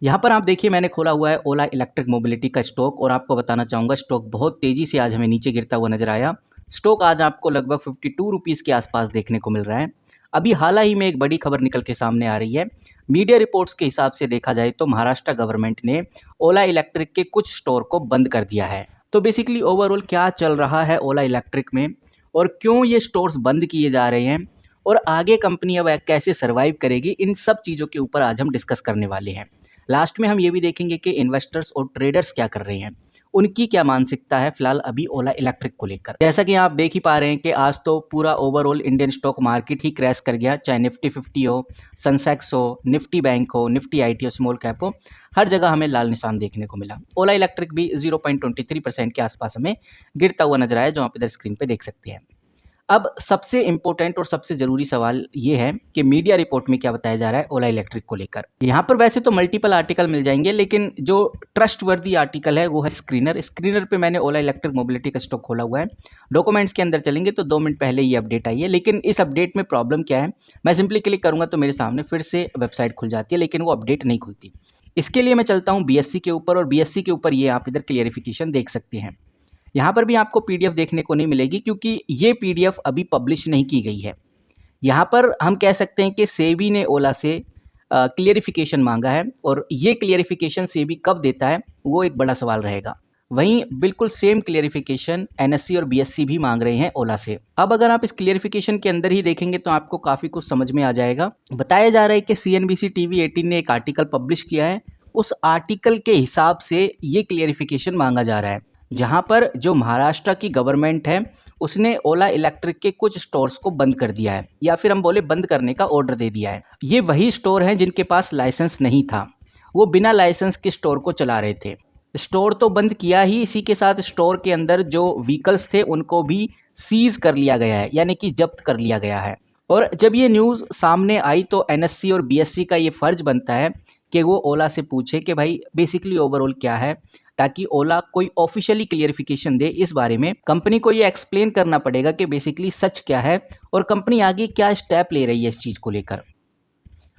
यहाँ पर आप देखिए मैंने खोला हुआ है ओला इलेक्ट्रिक मोबिलिटी का स्टॉक और आपको बताना चाहूँगा स्टॉक बहुत तेज़ी से आज हमें नीचे गिरता हुआ नजर आया। स्टॉक आज आपको लगभग 52 रुपीज़ के आसपास देखने को मिल रहा है। अभी हाल ही में एक बड़ी खबर निकल के सामने आ रही है। मीडिया रिपोर्ट्स के हिसाब से देखा जाए तो महाराष्ट्र गवर्नमेंट ने ओला इलेक्ट्रिक के कुछ स्टोर को बंद कर दिया है। तो बेसिकली ओवरऑल क्या चल रहा है ओला इलेक्ट्रिक में और क्यों ये स्टोर्स बंद किए जा रहे हैं और आगे कंपनी अब कैसे सर्वाइव करेगी, इन सब चीज़ों के ऊपर आज हम डिस्कस करने वाले हैं। लास्ट में हम ये भी देखेंगे कि इन्वेस्टर्स और ट्रेडर्स क्या कर रहे हैं, उनकी क्या मानसिकता है फिलहाल अभी ओला इलेक्ट्रिक को लेकर। जैसा कि आप देख ही पा रहे हैं कि आज तो पूरा ओवरऑल इंडियन स्टॉक मार्केट ही क्रैश कर गया, चाहे निफ्टी 50 हो, सेंसेक्स हो, निफ्टी बैंक हो, निफ्टी आईटी हो, स्मॉल कैप हो, हर जगह हमें लाल निशान देखने को मिला। ओला इलेक्ट्रिक भी 0.23% के आसपास हमें गिरता हुआ नजर आया, जो आप इधर स्क्रीन पे देख सकते हैं। अब सबसे इम्पोर्टेंट और सबसे ज़रूरी सवाल ये है कि मीडिया रिपोर्ट में क्या बताया जा रहा है ओला इलेक्ट्रिक को लेकर। यहाँ पर वैसे तो मल्टीपल आर्टिकल मिल जाएंगे, लेकिन जो ट्रस्ट वर्दी आर्टिकल है वो है स्क्रीनर पे मैंने ओला इलेक्ट्रिक मोबिलिटी का स्टॉक खोला हुआ है। डॉक्यूमेंट्स के अंदर चलेंगे तो 2 मिनट पहले ये अपडेट आई है, लेकिन इस अपडेट में प्रॉब्लम क्या है, मैं सिंपली क्लिक करूँगा तो मेरे सामने फिर से वेबसाइट खुल जाती है, लेकिन वो अपडेट नहीं खुलती। इसके लिए मैं चलता हूँ बीएससी के ऊपर और बीएससी के ऊपर ये आप इधर क्लियरिफिकेशन देख सकते हैं। यहाँ पर भी आपको पीडीएफ देखने को नहीं मिलेगी क्योंकि ये पीडीएफ अभी पब्लिश नहीं की गई है। यहाँ पर हम कह सकते हैं कि सेबी ने ओला से क्लियरिफिकेशन मांगा है और ये क्लियरिफिकेशन सेबी कब देता है वो एक बड़ा सवाल रहेगा। वहीं बिल्कुल सेम क्लियरिफिकेशन एनएससी और बीएससी भी मांग रहे हैं ओला से। अब अगर आप इस क्लियरिफिकेशन के अंदर ही देखेंगे तो आपको काफ़ी कुछ समझ में आ जाएगा। बताया जा रहा है कि सीएनबीसी टीवी 18 ने एक आर्टिकल पब्लिश किया है, उस आर्टिकल के हिसाब से ये क्लियरिफिकेशन मांगा जा रहा है, जहां पर जो महाराष्ट्र की गवर्नमेंट है उसने ओला इलेक्ट्रिक के कुछ स्टोर्स को बंद कर दिया है, या फिर हम बोले बंद करने का ऑर्डर दे दिया है। ये वही स्टोर हैं जिनके पास लाइसेंस नहीं था, वो बिना लाइसेंस के स्टोर को चला रहे थे। स्टोर तो बंद किया ही, इसी के साथ स्टोर के अंदर जो व्हीकल्स थे उनको भी सीज कर लिया गया है, यानी कि जब्त कर लिया गया है। और जब ये न्यूज़ सामने आई तो एनएससी और बीएससी का ये फ़र्ज बनता है कि वो ओला से पूछे कि भाई बेसिकली ओवरऑल क्या है, ताकि ओला कोई ऑफिशियली क्लियरिफिकेशन दे इस बारे में। कंपनी को ये एक्सप्लेन करना पड़ेगा कि बेसिकली सच क्या है और कंपनी आगे क्या स्टेप ले रही है इस चीज़ को लेकर।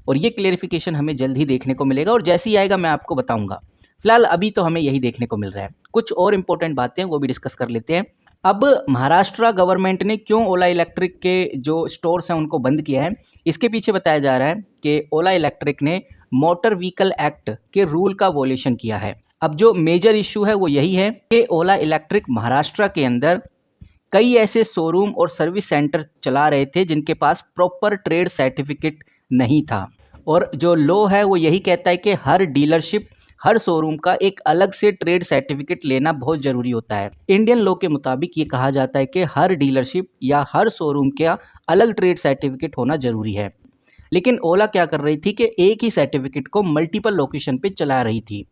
और ये क्लियरिफिकेशन हमें जल्द ही देखने को मिलेगा और जैसे ही आएगा मैं आपको बताऊंगा। फिलहाल अभी तो हमें यही देखने को मिल रहा है। कुछ और इंपॉर्टेंट बातें वो भी डिस्कस कर लेते हैं। अब महाराष्ट्र गवर्नमेंट ने क्यों ओला इलेक्ट्रिक के जो स्टोर्स हैं उनको बंद किया है, इसके पीछे बताया जा रहा है कि ओला इलेक्ट्रिक ने मोटर व्हीकल एक्ट के रूल का वोलेशन किया है। अब जो मेजर इशू है वो यही है कि ओला इलेक्ट्रिक महाराष्ट्र के अंदर कई ऐसे शोरूम और सर्विस सेंटर चला रहे थे जिनके पास प्रॉपर ट्रेड सर्टिफिकेट नहीं था। और जो लॉ है वो यही कहता है कि हर डीलरशिप, हर शोरूम का एक अलग से ट्रेड सर्टिफिकेट लेना बहुत ज़रूरी होता है। इंडियन लॉ के मुताबिक ये कहा जाता है कि हर डीलरशिप या हर शोरूम का अलग ट्रेड सर्टिफिकेट होना ज़रूरी है। लेकिन ओला क्या कर रही थी कि एक ही सर्टिफिकेट को मल्टीपल लोकेशन पे चला रही थी,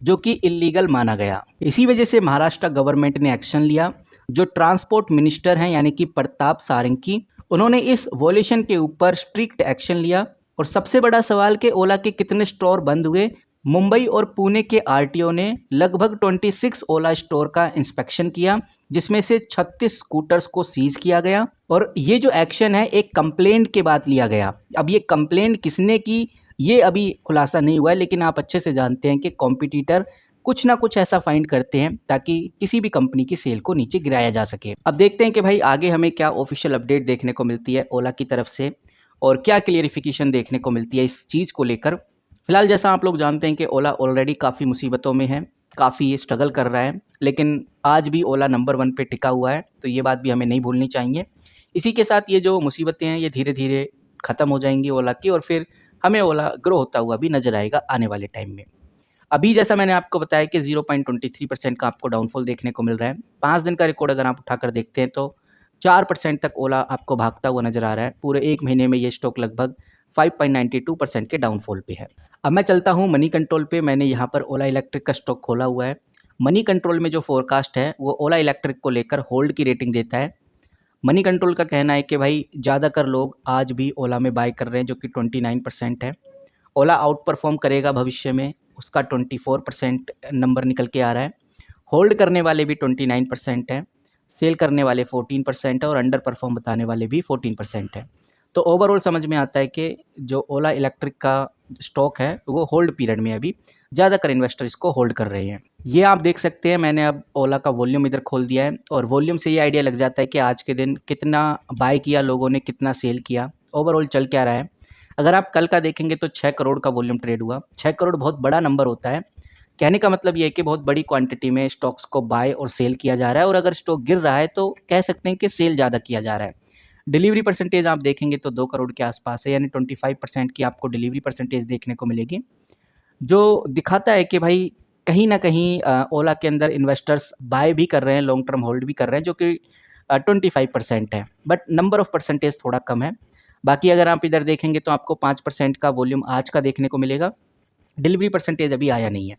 जो कि इलीगल माना गया। इसी वजह से महाराष्ट्र गवर्नमेंट ने एक्शन लिया। जो ट्रांसपोर्ट मिनिस्टर हैं यानी कि प्रताप सारंगी, उन्होंने इस वोलेशन के ऊपर स्ट्रिक्ट एक्शन लिया। और सबसे बड़ा सवाल कि ओला के कितने स्टोर बंद हुए। मुंबई और पुणे के आरटीओ ने लगभग 26 ओला स्टोर का इंस्पेक्शन किया, जिसमें से 36 स्कूटर्स को सीज किया गया। और ये जो एक्शन है एक कंप्लेंट के बाद लिया गया। अब ये कंप्लेंट किसने की ये अभी खुलासा नहीं हुआ है, लेकिन आप अच्छे से जानते हैं कि कॉम्पिटिटर कुछ ना कुछ ऐसा फाइंड करते हैं ताकि किसी भी कंपनी की सेल को नीचे गिराया जा सके। अब देखते हैं कि भाई आगे हमें क्या ऑफिशियल अपडेट देखने को मिलती है ओला की तरफ से और क्या क्लियरिफिकेशन देखने को मिलती है इस चीज़ को लेकर। फिलहाल जैसा आप लोग जानते हैं कि ओला ऑलरेडी काफ़ी मुसीबतों में है, काफ़ी स्ट्रगल कर रहा है, लेकिन आज भी ओला नंबर 1 पे टिका हुआ है, तो ये बात भी हमें नहीं भूलनी चाहिए। इसी के साथ ये जो मुसीबतें हैं ये धीरे धीरे ख़त्म हो जाएंगी ओला की, और फिर हमें ओला ग्रो होता हुआ भी नज़र आएगा आने वाले टाइम में। अभी जैसा मैंने आपको बताया कि 0.23% का आपको डाउनफॉल देखने को मिल रहा है। 5 दिन का रिकॉर्ड अगर आप उठाकर देखते हैं तो 4% तक ओला आपको भागता हुआ नज़र आ रहा है। पूरे एक महीने में ये स्टॉक लगभग 5.92% के डाउनफॉल पे है। अब मैं चलता हूँ मनी कंट्रोल पे। मैंने यहाँ पर ओला इलेक्ट्रिक का स्टॉक खोला हुआ है। मनी कंट्रोल में जो फोरकास्ट है वो ओला इलेक्ट्रिक को लेकर होल्ड की रेटिंग देता है। मनी कंट्रोल का कहना है कि भाई ज़्यादातर लोग आज भी ओला में बाय कर रहे हैं, जो कि 29% है। ओला आउट परफॉर्म करेगा भविष्य में, उसका 24% नंबर निकल के आ रहा है। होल्ड करने वाले भी 29% हैं, सेल करने वाले 14% है और अंडर परफॉर्म बताने वाले भी 14% है। तो ओवरऑल समझ में आता है कि जो ओला इलेक्ट्रिक का स्टॉक है वो होल्ड पीरियड में अभी ज़्यादातर इन्वेस्टर इसको होल्ड कर रहे हैं। ये आप देख सकते हैं, मैंने अब ओला का वॉल्यूम इधर खोल दिया है और वॉल्यूम से ये आइडिया लग जाता है कि आज के दिन कितना बाय किया लोगों ने, कितना सेल किया, ओवरऑल चल क्या रहा है। अगर आप कल का देखेंगे तो 6 करोड़ का वॉल्यूम ट्रेड हुआ। 6 करोड़ बहुत बड़ा नंबर होता है। कहने का मतलब ये है कि बहुत बड़ी क्वांटिटी में स्टॉक्स को बाय और सेल किया जा रहा है और अगर स्टॉक गिर रहा है तो कह सकते हैं कि सेल ज़्यादा किया जा रहा है। डिलीवरी परसेंटेज आप देखेंगे तो 2 करोड़ के आसपास है, यानी 25% की आपको डिलीवरी परसेंटेज देखने को मिलेगी, जो दिखाता है कि भाई कहीं न कहीं ओला के अंदर इन्वेस्टर्स बाय भी कर रहे हैं, लॉन्ग टर्म होल्ड भी कर रहे हैं, जो कि 25% है, बट नंबर ऑफ परसेंटेज थोड़ा कम है। बाकी अगर आप इधर देखेंगे तो आपको 5% का वॉल्यूम आज का देखने को मिलेगा, डिलीवरी परसेंटेज अभी आया नहीं है।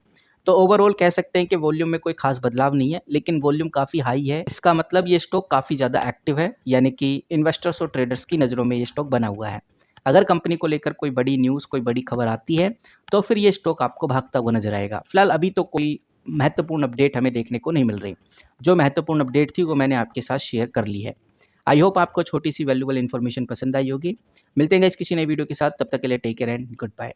तो ओवरऑल कह सकते हैं कि वॉल्यूम में कोई खास बदलाव नहीं है, लेकिन वॉल्यूम काफ़ी हाई है। इसका मतलब ये स्टॉक काफ़ी ज़्यादा एक्टिव है, यानी कि इन्वेस्टर्स और ट्रेडर्स की नज़रों में ये स्टॉक बना हुआ है। अगर कंपनी को लेकर कोई बड़ी न्यूज़, कोई बड़ी खबर आती है, तो फिर ये स्टॉक आपको भागता हुआ नज़र आएगा। फिलहाल अभी तो कोई महत्वपूर्ण अपडेट हमें देखने को नहीं मिल रही। जो महत्वपूर्ण अपडेट थी वो मैंने आपके साथ शेयर कर ली है। आई होप आपको छोटी सी वैल्यूएबल इन्फॉर्मेशन पसंद आई होगी। मिलते हैं गाइस किसी नई वीडियो के साथ, तब तक के लिए take care and good bye.